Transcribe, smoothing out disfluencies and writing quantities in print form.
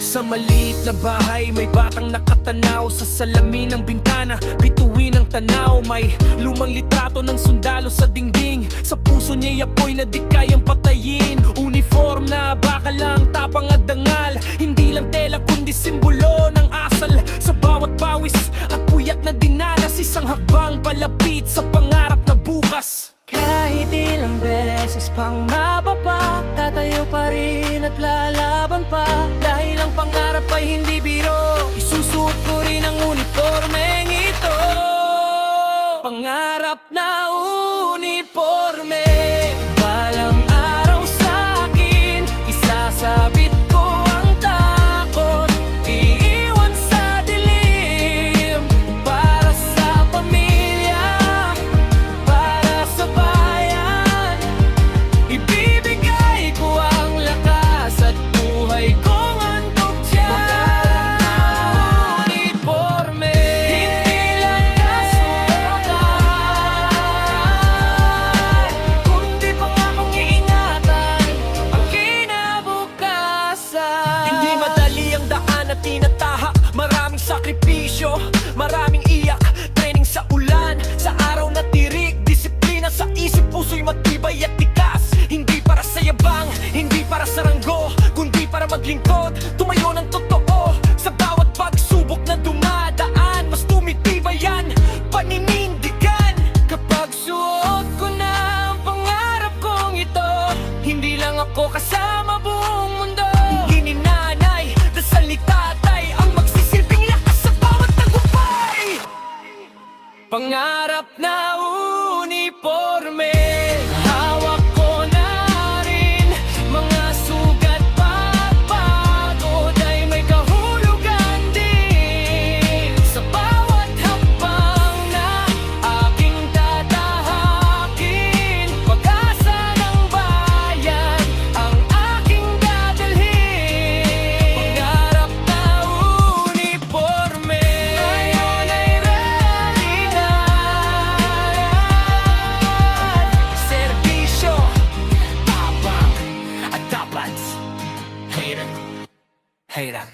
Sa maliit na bahay, may batang nakatanaw sa salamin ng bintana. Bituin ang tanaw, may lumang litrato ng sundalo sa dingding. Sa puso niya'y apoy na di kayang patayin. Uniform na baka lang tapang at dangal. Hindi lang tela kundi simbolo ng asal. Sa bawat pawis at puyat na dinanas, isang hakbang palapit sa pangarap na bukas. Kahit ilang beses pang mababa, tatayo pa rin at lalaban pa. Dahil ang pangarap ay hindi biro, isusuot ko rin ang uniformeng ito. Pangarap na uniforme, balang araw sa akin, isasabit ko ang takot, iiwan sa dilim. Para sa pamilya, para sa bayan, ibibigay ko ang lakas at buhay kong handog dyan. Uniforme, hindi lang kasuotan, kundi pangakong iingatan ang kinabukasan. Hindi madali ang daan at tinatahak, maraming sakripisyo, maraming iyak, training sa ulan, sa araw na tirik, disiplina sa isip, puso'y matibay at tikas. Hindi para sa yabang, hindi para sa ranggo, kundi para maglingkod, tumayo ng totoo. Sa bawat pagsubok na dumadaan, mas tumitibay yan, paninindigan. Kapag suot ko na ang pangarap kong ito, hindi lang ako kasama buong mundo. Hindi ni nanay, dasal ni tatay ang magsisilbing lakas sa bawat tagumpay. Pangarap na uniforme, hawak ko na rin. Mga sugat pagpagod ay may kahulugan din. Sa bawat hakbang na aking tatahakin, pag-asa ng bayan ang aking dadalhin. Pangarap na uniforme, ngayon ay realidad. Serbisyo, tabang at dapat. Hater, hater.